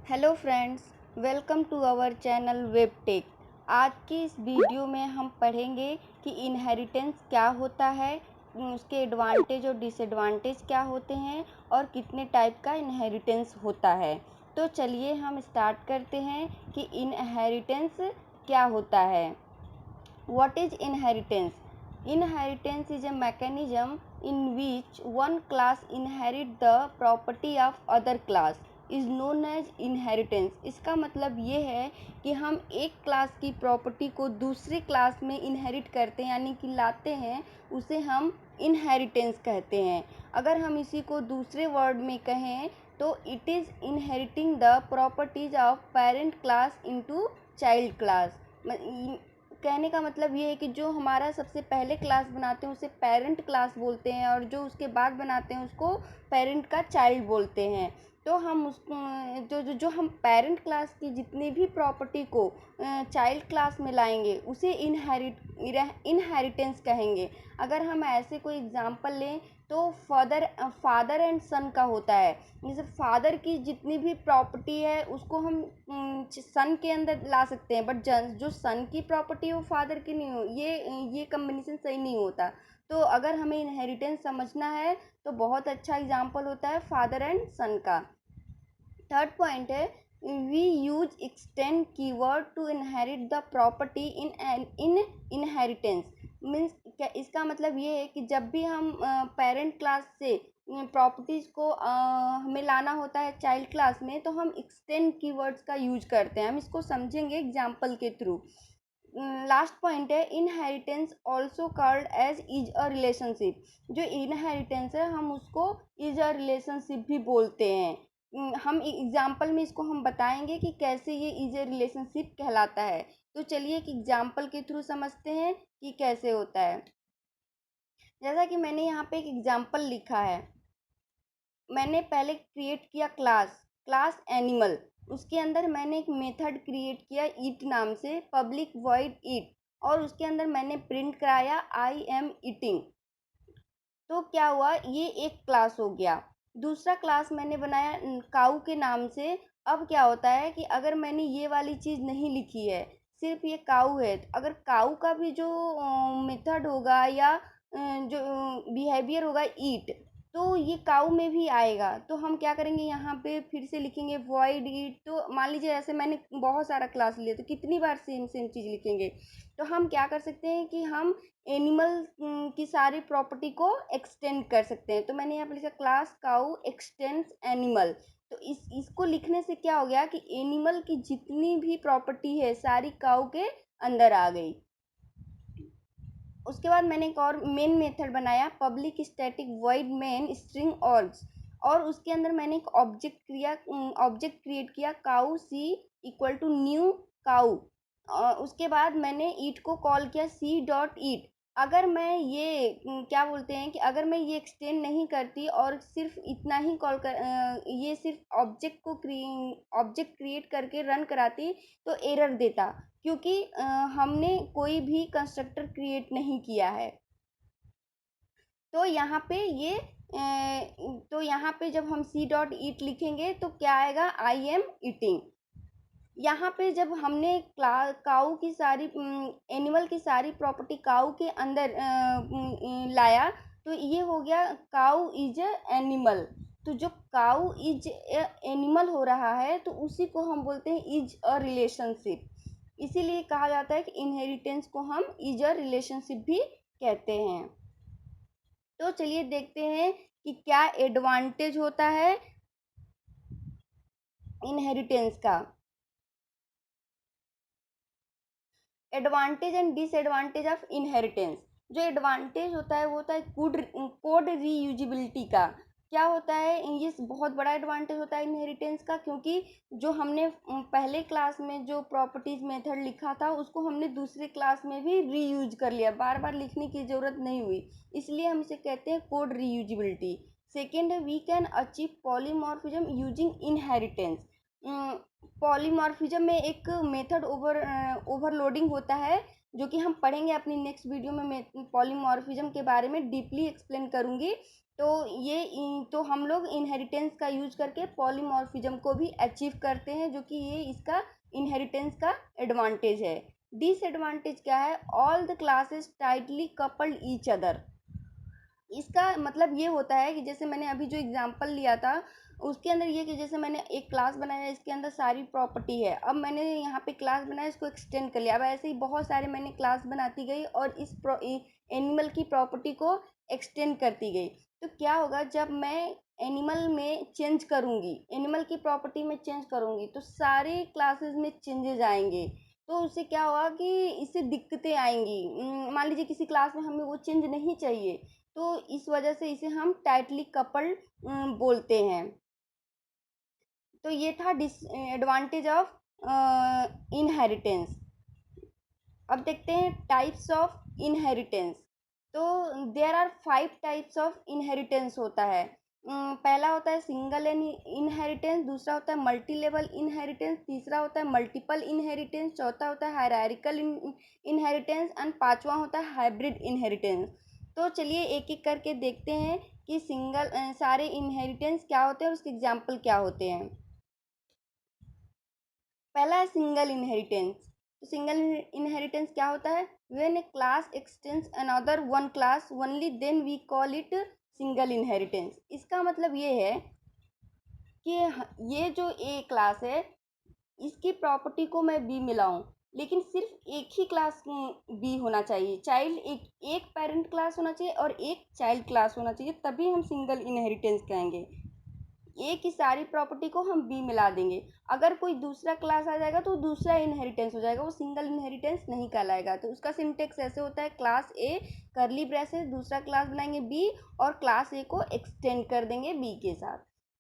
Hello friends, welcome to our channel वेबटेक। आज की इस वीडियो में हम पढ़ेंगे कि इनहेरिटेंस क्या होता है, उसके एडवांटेज और डिसएडवांटेज क्या होते हैं और कितने टाइप का इनहेरिटेंस होता है। तो चलिए हम स्टार्ट करते हैं कि इनहेरिटेंस क्या होता है। What is inheritance? Inheritance is a mechanism in which one class inherit the property of other class is known as inheritance। इसका मतलब ये है कि हम एक क्लास की प्रॉपर्टी को दूसरी क्लास में इनहेरिट करते हैं, यानी कि लाते हैं, उसे हम इनहेरिटेंस कहते हैं। अगर हम इसी को दूसरे वर्ड में कहें तो it is inheriting the properties of parent class into child class. कहने का मतलब ये है कि जो हमारा सबसे पहले क्लास बनाते हैं उसे पेरेंट क्लास बोलते हैं और जो उसके बाद बनाते हैं उसको पेरेंट का चाइल्ड बोलते हैं। तो हम उस जो हम पेरेंट क्लास की जितनी भी प्रॉपर्टी को चाइल्ड क्लास में लाएंगे उसे इनहेरिटेंस कहेंगे। अगर हम ऐसे कोई एग्जांपल लें तो फादर एंड सन का होता है। जैसे फादर की जितनी भी प्रॉपर्टी है उसको हम सन के अंदर ला सकते हैं, बट जो सन की प्रॉपर्टी है वो फादर की नहीं हो, ये कम्बिनेशन सही नहीं होता। तो अगर हमें इनहेरिटेंस समझना है तो बहुत अच्छा एग्जांपल होता है फादर एंड सन का। थर्ड पॉइंट है we use extend keyword to inherit the property in inheritance. Means क्या इसका मतलब ये है कि जब भी हम पेरेंट क्लास से प्रॉपर्टीज़ को हमें लाना होता है चाइल्ड क्लास में तो हम एक्सटेंड कीवर्ड्स का यूज करते हैं। हम इसको समझेंगे एग्जाम्पल के थ्रू। लास्ट पॉइंट है inheritance also called as is a relationship. जो इनहेरिटेंस है हम उसको इज अ रिलेशनशिप भी बोलते हैं। हम एग्जाम्पल में इसको हम बताएंगे कि कैसे ये इज अ रिलेशनशिप कहलाता है। तो चलिए एक एग्जाम्पल के थ्रू समझते हैं कि कैसे होता है। जैसा कि मैंने यहाँ पे एक एग्जाम्पल लिखा है, मैंने पहले क्रिएट किया क्लास एनिमल। उसके अंदर मैंने एक मेथड क्रिएट किया ईट नाम से, पब्लिक वॉइड ईट, और उसके अंदर मैंने प्रिंट कराया आई एम ईटिंग। तो क्या हुआ, ये एक क्लास हो गया। दूसरा क्लास मैंने बनाया काऊ के नाम से। अब क्या होता है कि अगर मैंने ये वाली चीज़ नहीं लिखी है, सिर्फ ये काऊ है, तो अगर काऊ का भी जो मेथड होगा या जो बिहेवियर होगा ईट, तो ये काऊ में भी आएगा। तो हम क्या करेंगे, यहाँ पे फिर से लिखेंगे वॉइड ईट। तो मान लीजिए ऐसे मैंने बहुत सारा क्लास लिया तो कितनी बार सेम सेम चीज़ लिखेंगे। तो हम क्या कर सकते हैं कि हम एनिमल की सारी प्रॉपर्टी को एक्सटेंड कर सकते हैं। तो मैंने यहाँ पे लिखा क्लास काऊ एक्सटेंड्स एनिमल। तो इसको लिखने से क्या हो गया कि एनिमल की जितनी भी प्रॉपर्टी है सारी काऊ के अंदर आ गई। उसके बाद मैंने एक और मेन मेथड बनाया public static void main string args, और उसके अंदर मैंने एक ऑब्जेक्ट क्रिएट किया cow C equal to new cow. उसके बाद मैंने ईट को कॉल किया सी डॉट ईट। अगर मैं ये क्या बोलते हैं कि अगर मैं ये एक्सटेंड नहीं करती और सिर्फ इतना ही कॉल कर ये सिर्फ ऑब्जेक्ट क्रिएट करके रन कराती तो एरर देता, क्योंकि हमने कोई भी कंस्ट्रक्टर क्रिएट नहीं किया है। तो यहाँ पे तो यहाँ पे जब हम सी डॉट ईट लिखेंगे तो क्या आएगा, आई एम ईटिंग। यहाँ पे जब हमने काऊ की सारी एनिमल की सारी प्रॉपर्टी काऊ के अंदर लाया तो ये हो गया काऊ इज एनिमल। तो जो काऊ इज एनिमल हो रहा है तो उसी को हम बोलते हैं इज अ रिलेशनशिप। इसीलिए कहा जाता है कि इनहेरिटेंस को हम इज अ रिलेशनशिप भी कहते हैं। तो चलिए देखते हैं कि क्या एडवांटेज होता है इनहेरिटेंस का। Advantage and disadvantage of inheritance. जो एडवांटेज होता है वो होता है कोड रीयूजिबिलिटी का। क्या होता है, ये बहुत बड़ा एडवांटेज होता है इनहेरिटेंस का, क्योंकि जो हमने पहले क्लास में जो प्रॉपर्टीज मेथड लिखा था उसको हमने दूसरे क्लास में भी रीयूज कर लिया, बार बार लिखने की ज़रूरत नहीं हुई, इसलिए हम इसे कहते हैं कोड रीयूजिबिलिटी। सेकेंड है we can achieve polymorphism using inheritance. Polymorphism में एक मेथड ओवरलोडिंग होता है जो कि हम पढ़ेंगे अपनी नेक्स्ट वीडियो में। मैं पॉलीमॉर्फिज्म के बारे में डीपली एक्सप्लेन करूंगी। तो तो हम लोग इनहेरिटेंस का यूज करके पॉलीमॉर्फिज्म को भी अचीव करते हैं, जो कि ये इसका इनहेरिटेंस का एडवांटेज है। डिसएडवांटेज क्या है? All the classes tightly coupled each other. इसका मतलब ये होता है कि जैसे मैंने अभी जो एग्जांपल लिया था उसके अंदर ये कि जैसे मैंने एक क्लास बनाया, इसके अंदर सारी प्रॉपर्टी है, अब मैंने यहाँ पे क्लास बनाया, इसको एक्सटेंड कर लिया। अब ऐसे ही बहुत सारे मैंने क्लास बनाती गई और इस एनिमल की प्रॉपर्टी को एक्सटेंड करती गई। तो क्या होगा, जब मैं एनिमल में चेंज करूँगी, एनिमल की प्रॉपर्टी में चेंज करूँगी, तो सारे क्लासेस में चेंजेज आएंगे। तो उससे क्या होगा कि इससे दिक्कतें आएंगी। मान लीजिए किसी क्लास में हमें वो चेंज नहीं चाहिए, तो इस वजह से इसे हम टाइटली कपल्ड बोलते हैं। तो ये था डिसएडवांटेज ऑफ इनहेरिटेंस। अब देखते हैं टाइप्स ऑफ इनहेरिटेंस। तो there are 5 types of inheritance होता है। पहला होता है सिंगल इनहेरिटेंस, दूसरा होता है मल्टी लेवल इनहेरिटेंस, तीसरा होता है मल्टीपल इनहेरिटेंस, चौथा होता है हायरार्किकल इनहेरिटेंस एंड पांचवा होता है हाइब्रिड इनहेरिटेंस। तो चलिए एक एक करके देखते हैं कि सारे इनहेरिटेंस क्या होते हैं और उसके एग्जाम्पल क्या होते हैं। पहला है सिंगल इनहेरिटेंस। तो सिंगल इनहेरिटेंस क्या होता है? When a class extends another one class only then we call it single inheritance. इसका मतलब ये है कि ये जो ए क्लास है, इसकी प्रॉपर्टी को मैं बी मिलाऊं, लेकिन सिर्फ एक ही क्लास बी होना चाहिए, चाइल्ड एक एक पेरेंट क्लास होना चाहिए और एक चाइल्ड क्लास होना चाहिए, तभी हम सिंगल इनहेरिटेंस कहेंगे। ए की सारी प्रॉपर्टी को हम बी मिला देंगे, अगर कोई दूसरा क्लास आ जाएगा तो दूसरा इनहेरिटेंस हो जाएगा, वो सिंगल इनहेरिटेंस नहीं कहलाएगा। तो उसका सिंटेक्स ऐसे होता है, क्लास ए करली ब्रेसेस दूसरा क्लास बनाएंगे बी और क्लास ए को एक्सटेंड कर देंगे बी के साथ।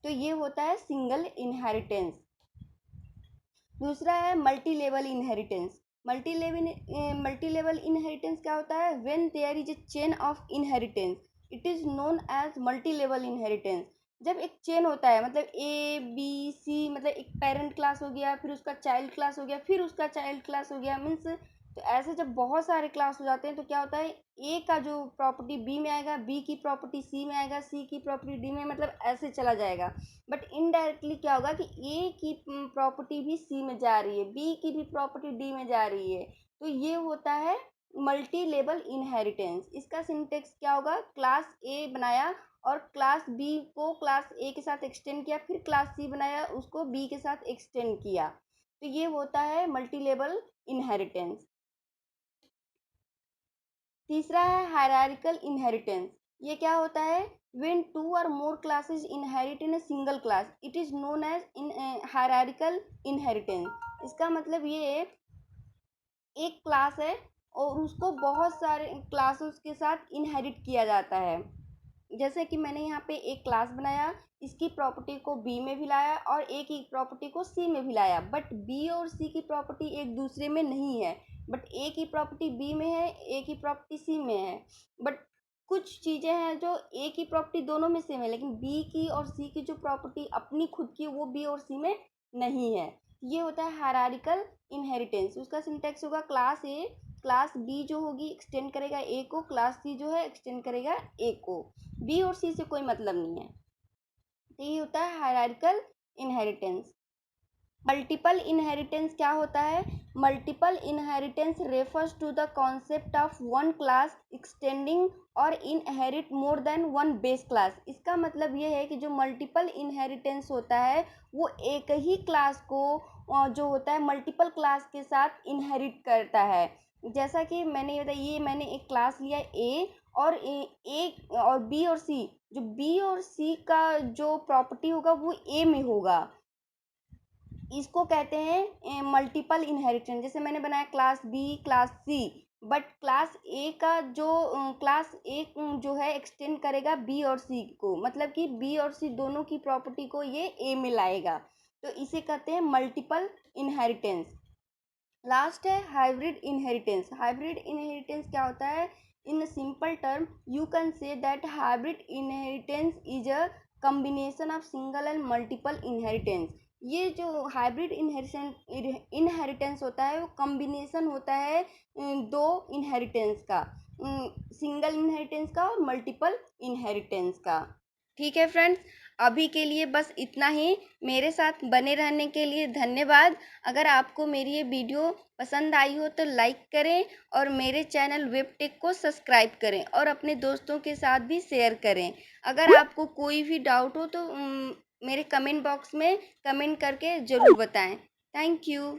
तो ये होता है सिंगल इनहेरिटेंस। दूसरा है multi level inheritance. Multi level inheritance क्या होता है? When there is a chain of inheritance it is known as multi level inheritance. जब एक चेन होता है, मतलब ए बी सी, मतलब एक पेरेंट क्लास हो गया, फिर उसका चाइल्ड क्लास हो गया, फिर उसका चाइल्ड क्लास हो गया, मीन्स तो ऐसे जब बहुत सारे क्लास हो जाते हैं तो क्या होता है, ए का जो प्रॉपर्टी बी में आएगा, बी की प्रॉपर्टी सी में आएगा, सी की प्रॉपर्टी डी में, मतलब ऐसे चला जाएगा। बट इनडायरेक्टली क्या होगा कि ए की प्रॉपर्टी भी सी में जा रही है, बी की भी प्रॉपर्टी डी में जा रही है। तो ये होता है मल्टी लेवल इनहेरिटेंस। इसका सिंटेक्स क्या होगा? क्लास ए बनाया और क्लास बी को क्लास ए के साथ एक्सटेंड किया, फिर क्लास सी बनाया उसको बी के साथ एक्सटेंड किया। तो ये होता है मल्टी लेवल इनहेरिटेंस। तीसरा है हायरार्किकल इनहेरिटेंस। ये क्या होता है? When two or more classes inherit in a single class it is known as in hierarchical inheritance. इसका मतलब ये है, एक क्लास है और उसको बहुत सारे क्लासेस के साथ इनहेरिट किया जाता है। जैसे कि मैंने यहाँ पे एक क्लास बनाया, इसकी प्रॉपर्टी को बी में भी लाया और ए की प्रॉपर्टी को सी में भी लाया, बट बी और सी की प्रॉपर्टी एक दूसरे में नहीं है। बट ए की प्रॉपर्टी बी में है, ए की प्रॉपर्टी सी में है। बट कुछ चीज़ें हैं जो ए की प्रॉपर्टी दोनों में सेम है, लेकिन बी की और सी की जो प्रॉपर्टी अपनी खुद की वो बी और सी में नहीं है। ये होता है हायरार्किकल इनहेरिटेंस। उसका सिंटेक्स होगा, क्लास ए क्लास बी जो होगी एक्सटेंड करेगा ए को, क्लास सी जो है एक्सटेंड करेगा ए को, बी और सी से कोई मतलब नहीं है। तो ये होता है हायरार्किकल इनहेरिटेंस। मल्टीपल इनहेरिटेंस क्या होता है? Multiple inheritance refers to the concept of one class extending और inherit more than one base class. इसका मतलब ये है कि जो मल्टीपल इनहेरिटेंस होता है वो एक ही क्लास को जो होता है मल्टीपल क्लास के साथ इनहेरिट करता है। जैसा कि मैंने ये बताया, ये मैंने एक क्लास लिया ए और ए और बी और सी, जो बी और सी का जो प्रॉपर्टी होगा वो ए में होगा, इसको कहते हैं मल्टीपल इनहेरिटेंस। जैसे मैंने बनाया class B class C, but class A का जो क्लास ए जो है एक्सटेंड करेगा बी और सी को, मतलब कि बी और सी दोनों की प्रॉपर्टी को ये ए में लाएगा, तो इसे कहते हैं मल्टीपल इनहेरिटेंस। लास्ट है हाइब्रिड इनहेरिटेंस। हाइब्रिड इनहेरिटेंस क्या होता है? In simple term you can say that hybrid inheritance is a combination of single and multiple inheritance. ये जो हाइब्रिड इनहेरिटेंस होता है वो कम्बिनेशन होता है दो इनहेरिटेंस का। सिंगल इनहेरिटेंस का और मल्टीपल इनहेरिटेंस का। ठीक है फ्रेंड्स, अभी के लिए बस इतना ही। मेरे साथ बने रहने के लिए धन्यवाद। अगर आपको मेरी ये वीडियो पसंद आई हो तो लाइक करें और मेरे चैनल वेबटेक को सब्सक्राइब करें और अपने दोस्तों के साथ भी शेयर करें। अगर आपको कोई भी डाउट हो तो मेरे कमेंट बॉक्स में कमेंट करके ज़रूर बताएं। Thank you.